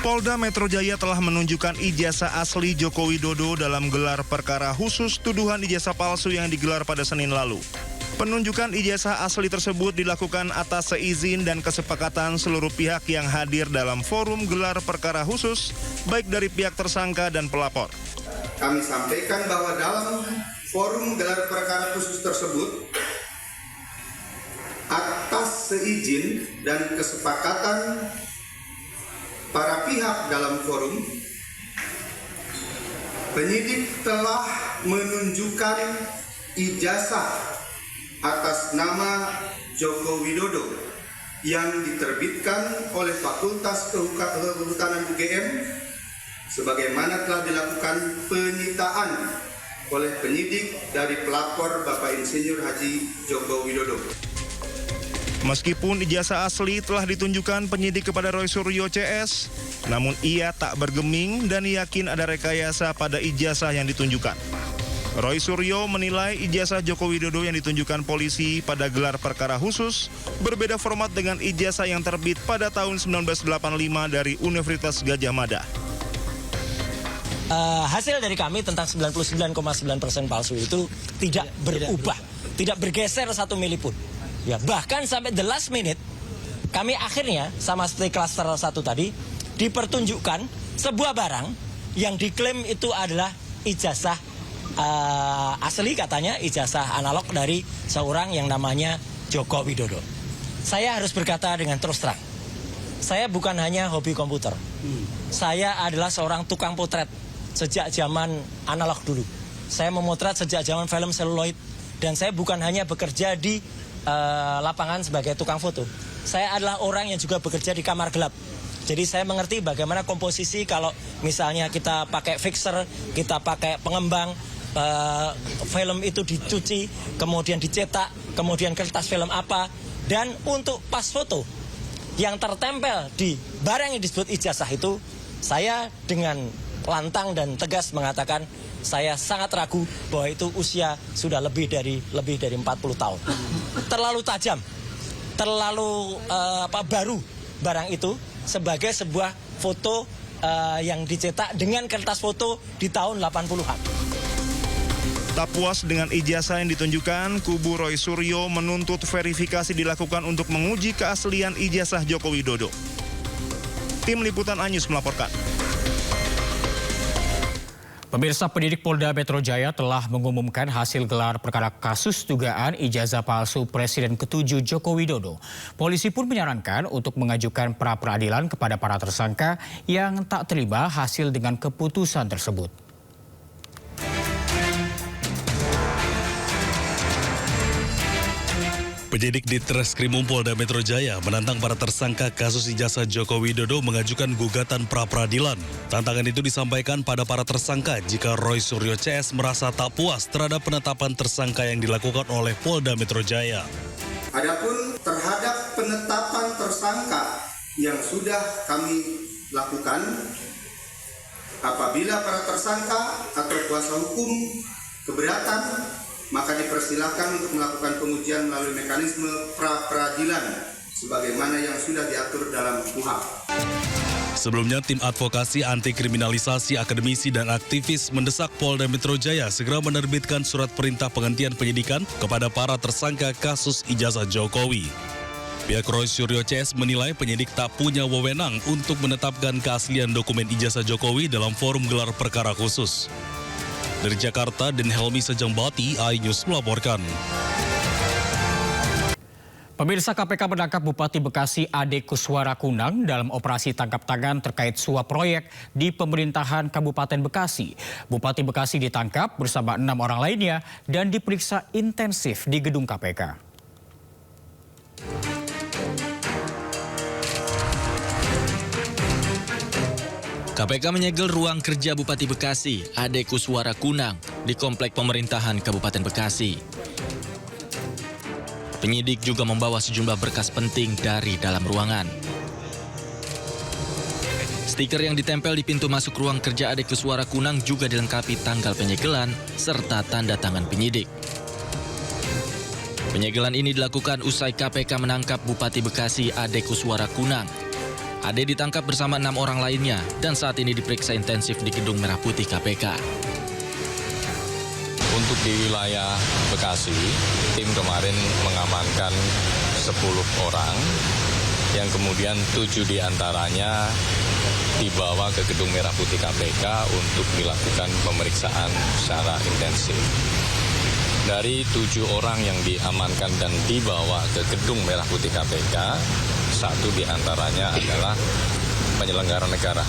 Polda Metro Jaya telah menunjukkan ijazah asli Joko Widodo dalam gelar perkara khusus tuduhan ijazah palsu yang digelar pada Senin lalu. Penunjukan ijazah asli tersebut dilakukan atas seizin dan kesepakatan seluruh pihak yang hadir dalam forum gelar perkara khusus, baik dari pihak tersangka dan pelapor. Kami sampaikan bahwa dalam forum gelar perkara khusus tersebut, atas seizin dan kesepakatan para pihak dalam forum, penyidik telah menunjukkan ijazah atas nama Joko Widodo yang diterbitkan oleh Fakultas Kehutanan UGM sebagaimana telah dilakukan penyitaan oleh penyidik dari pelapor Bapak Insinyur Haji Joko Widodo. Meskipun ijazah asli telah ditunjukkan penyidik kepada Roy Suryo CS, namun ia tak bergeming dan yakin ada rekayasa pada ijazah yang ditunjukkan. Roy Suryo menilai ijazah Joko Widodo yang ditunjukkan polisi pada gelar perkara khusus berbeda format dengan ijazah yang terbit pada tahun 1985 dari Universitas Gadjah Mada. Hasil dari kami tentang 99,9% palsu itu tidak berubah, tidak bergeser 1 mili pun. Ya, bahkan sampai the last minute, kami akhirnya sama seperti klaster 1 tadi, dipertunjukkan sebuah barang yang diklaim itu adalah ijazah asli, katanya ijazah analog dari seorang yang namanya Joko Widodo. Saya harus berkata dengan terus terang, saya bukan hanya hobi komputer, saya adalah seorang tukang potret sejak zaman analog dulu. Saya memotret sejak zaman film seluloid, dan saya bukan hanya bekerja di lapangan sebagai tukang foto. Saya adalah orang yang juga bekerja di kamar gelap. Jadi saya mengerti bagaimana komposisi kalau misalnya kita pakai fixer, kita pakai pengembang, film itu dicuci, kemudian dicetak, kemudian kertas film apa, dan untuk pas foto yang tertempel di barang yang disebut ijazah itu, saya dengan lantang dan tegas mengatakan saya sangat ragu bahwa itu usia sudah lebih dari 40 tahun. Terlalu tajam, terlalu baru barang itu sebagai sebuah foto yang dicetak dengan kertas foto di tahun 80-an. Tak puas dengan ijazah yang ditunjukkan, kubu Roy Suryo menuntut verifikasi dilakukan untuk menguji keaslian ijazah Joko Widodo. Tim Liputan Anyus melaporkan. Pemirsa, penyidik Polda Metro Jaya telah mengumumkan hasil gelar perkara kasus dugaan ijazah palsu Presiden ke-7 Joko Widodo. Polisi pun menyarankan untuk mengajukan pra-peradilan kepada para tersangka yang tak terima hasil dengan keputusan tersebut. Penyidik di Treskrimum Polda Metro Jaya menantang para tersangka kasus ijazah Joko Widodo mengajukan gugatan pra-peradilan. Tantangan itu disampaikan pada para tersangka jika Roy Suryo CS merasa tak puas terhadap penetapan tersangka yang dilakukan oleh Polda Metro Jaya. Adapun terhadap penetapan tersangka yang sudah kami lakukan, apabila para tersangka atau kuasa hukum keberatan, maka dipersilahkan untuk melakukan pengujian melalui mekanisme pra-peradilan sebagaimana yang sudah diatur dalam KUHP. Sebelumnya, tim advokasi anti kriminalisasi akademisi dan aktivis mendesak Polda Metro Jaya segera menerbitkan surat perintah penghentian penyidikan kepada para tersangka kasus ijazah Jokowi. Pihak Roy Suryo CS menilai penyidik tak punya wewenang untuk menetapkan keaslian dokumen ijazah Jokowi dalam forum gelar perkara khusus. Dari Jakarta, Den Helmi Sejangbati, iNews melaporkan. Pemirsa, KPK menangkap Bupati Bekasi Ade Kuswara Kunang dalam operasi tangkap tangan terkait suap proyek di pemerintahan Kabupaten Bekasi. Bupati Bekasi ditangkap bersama 6 orang lainnya dan diperiksa intensif di gedung KPK. KPK menyegel ruang kerja Bupati Bekasi, Ade Kuswara Kunang, di Komplek Pemerintahan Kabupaten Bekasi. Penyidik juga membawa sejumlah berkas penting dari dalam ruangan. Stiker yang ditempel di pintu masuk ruang kerja Ade Kuswara Kunang juga dilengkapi tanggal penyegelan serta tanda tangan penyidik. Penyegelan ini dilakukan usai KPK menangkap Bupati Bekasi Ade Kuswara Kunang. Ade ditangkap bersama 6 orang lainnya dan saat ini diperiksa intensif di Gedung Merah Putih KPK. Untuk di wilayah Bekasi, tim kemarin mengamankan 10 orang, yang kemudian 7 diantaranya dibawa ke Gedung Merah Putih KPK untuk dilakukan pemeriksaan secara intensif. Dari 7 orang yang diamankan dan dibawa ke Gedung Merah Putih KPK, 1 diantaranya adalah penyelenggara negara,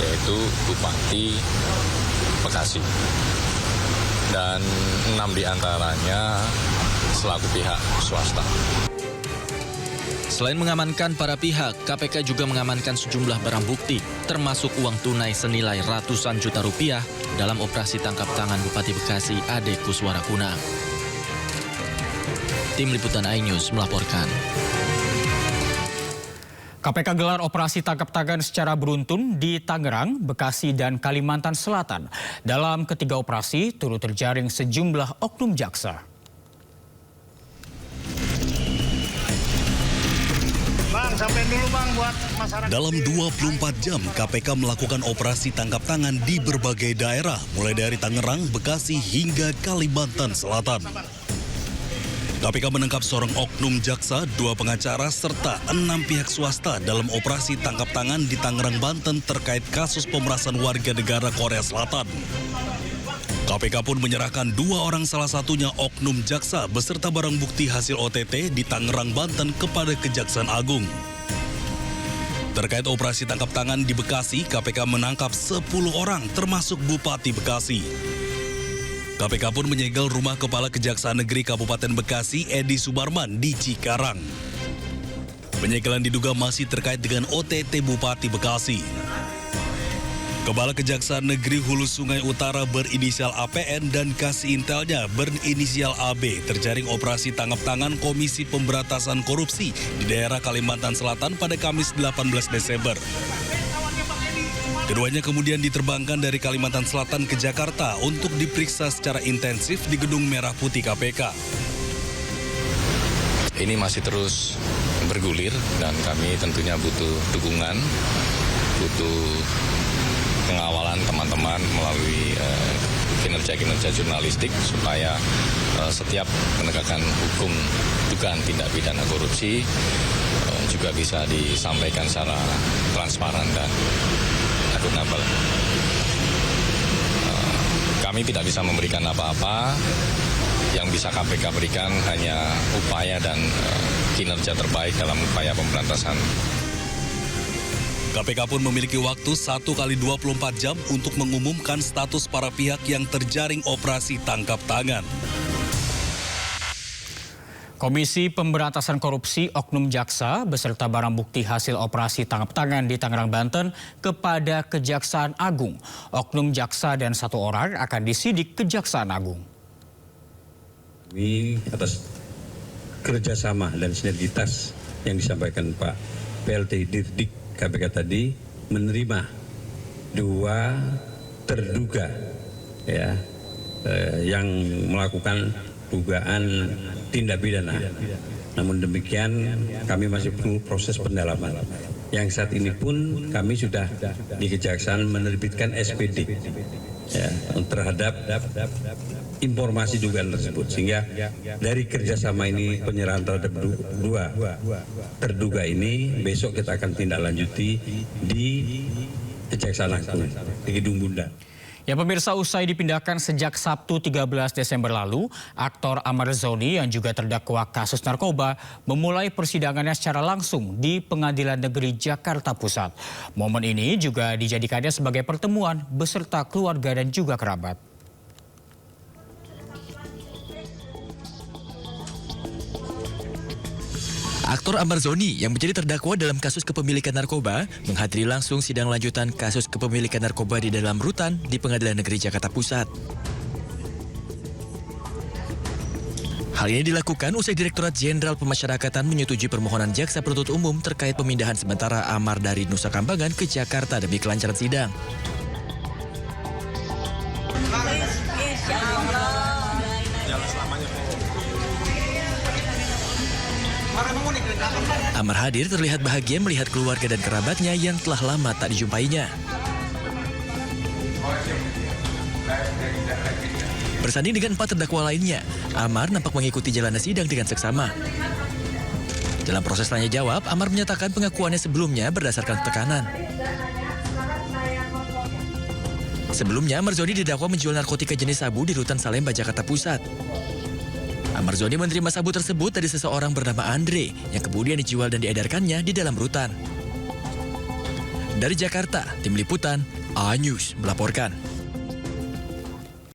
yaitu Bupati Bekasi. Dan 6 diantaranya selaku pihak swasta. Selain mengamankan para pihak, KPK juga mengamankan sejumlah barang bukti, termasuk uang tunai senilai ratusan juta rupiah dalam operasi tangkap tangan Bupati Bekasi Ade Kuswara Kunang. Tim Liputan iNews melaporkan. KPK gelar operasi tangkap tangan secara beruntun di Tangerang, Bekasi, dan Kalimantan Selatan. Dalam ketiga operasi, turut terjaring sejumlah oknum jaksa. Bang, sampein dulu bang buat masyarakat. Dalam 24 jam, KPK melakukan operasi tangkap tangan di berbagai daerah, mulai dari Tangerang, Bekasi, hingga Kalimantan Selatan. KPK menangkap seorang oknum jaksa, 2 pengacara, serta 6 pihak swasta dalam operasi tangkap tangan di Tangerang, Banten terkait kasus pemerasan warga negara Korea Selatan. KPK pun menyerahkan 2 orang, salah satunya oknum jaksa beserta barang bukti hasil OTT di Tangerang, Banten kepada Kejaksaan Agung. Terkait operasi tangkap tangan di Bekasi, KPK menangkap 10 orang termasuk Bupati Bekasi. KPK pun menyegel rumah Kepala Kejaksaan Negeri Kabupaten Bekasi, Edi Subarman, di Cikarang. Penyegelan diduga masih terkait dengan OTT Bupati Bekasi. Kepala Kejaksaan Negeri Hulu Sungai Utara berinisial APN dan kasih intelnya berinisial AB terjaring operasi tangkap tangan Komisi Pemberantasan Korupsi di daerah Kalimantan Selatan pada Kamis 18 Desember. Keduanya kemudian diterbangkan dari Kalimantan Selatan ke Jakarta untuk diperiksa secara intensif di Gedung Merah Putih KPK. Ini masih terus bergulir dan kami tentunya butuh dukungan, butuh pengawalan teman-teman melalui kinerja-kinerja jurnalistik supaya setiap penegakan hukum dugaan tindak pidana korupsi juga bisa disampaikan secara transparan dan akuntabel. Kami tidak bisa memberikan apa-apa, yang bisa KPK berikan hanya upaya dan kinerja terbaik dalam upaya pemberantasan. KPK pun memiliki waktu 1 kali 24 jam untuk mengumumkan status para pihak yang terjaring operasi tangkap tangan. Komisi Pemberantasan Korupsi oknum jaksa beserta barang bukti hasil operasi tangkap tangan di Tangerang, Banten kepada Kejaksaan Agung. Oknum jaksa dan 1 orang akan disidik Kejaksaan Agung. Ini atas kerjasama dan sinergitas yang disampaikan Pak PLT Dirdik KPK tadi, menerima 2 terduga yang melakukan dugaan tindak pidana. Namun demikian kami masih perlu proses pendalaman. Yang saat ini pun kami sudah di Kejaksaan menerbitkan SPD terhadap informasi dugaan tersebut, sehingga dari kerjasama ini penyerahan terhadap 2 terduga ini besok kita akan tindak lanjuti di Kejaksaan Agung di Gedung Bunda. Ya pemirsa, usai dipindahkan sejak Sabtu 13 Desember lalu, aktor Ahmad Zoni yang juga terdakwa kasus narkoba memulai persidangannya secara langsung di Pengadilan Negeri Jakarta Pusat. Momen ini juga dijadikannya sebagai pertemuan beserta keluarga dan juga kerabat. Aktor Ahmad Zoni yang menjadi terdakwa dalam kasus kepemilikan narkoba menghadiri langsung sidang lanjutan kasus kepemilikan narkoba di dalam rutan di Pengadilan Negeri Jakarta Pusat. Hal ini dilakukan usai Direktorat Jenderal Pemasyarakatan menyetujui permohonan jaksa penuntut umum terkait pemindahan sementara Amar dari Nusa Kambangan ke Jakarta demi kelancaran sidang. Para memenuhi kedatangan Amar hadir terlihat bahagia melihat keluarga dan kerabatnya yang telah lama tak dijumpainya. Bersanding dengan 4 terdakwa lainnya, Amar nampak mengikuti jalannya sidang dengan seksama. Dalam proses tanya jawab, Amar menyatakan pengakuannya sebelumnya berdasarkan tekanan. Sebelumnya, Marzoni didakwa menjual narkotika jenis sabu di Rutan Salemba, Jakarta Pusat. Marzoni menerima sabu tersebut dari seseorang bernama Andre yang kemudian dijual dan diedarkannya di dalam rutan. Dari Jakarta, Tim Liputan A News melaporkan.